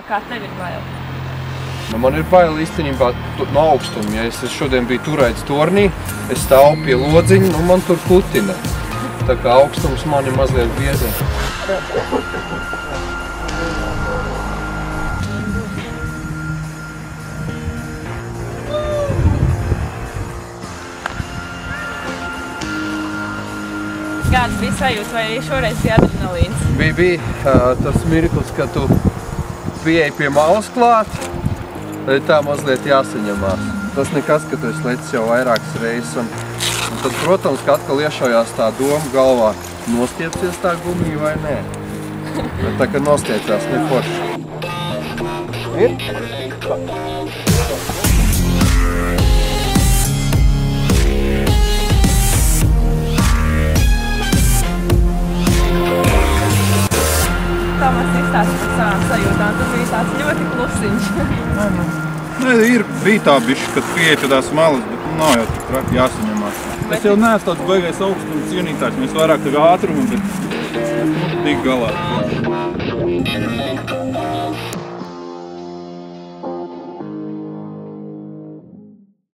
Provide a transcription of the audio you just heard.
Kā tev ir bail? Nu, man ir bail īstenībā no augstuma. Ja es šodien biju turēts tornī, es stāvu pie lodziņa, nu man tur kutina. Tā kā augstums mani mazliet biedē. Kāds bija sajūta, vai šoreiz bija adrenalīns? Bija tas mirklis, kad tu pieeji pie malas klāt, tā mazliet jāsaņemās. Tas nekas, ka tu esi lecis jau vairākas reizes. Un tad, protams, ka atkal iešaujās tā doma galvā, nostiepsies tā gumija vai nē. Bet tā, kad nostiepjās, neforši. Ir? Tomas izstāsta par savām sajūtām. Tu biji tāds ļoti klusiņš. Bija tā bišķi, kad pieeja pie tās malas, bet nav jau tik traki jāsaņemās. Es jau neesmu tāds baigais augstums cienītājs, mēs vairāk tā kā ātrumu, bet tik galā.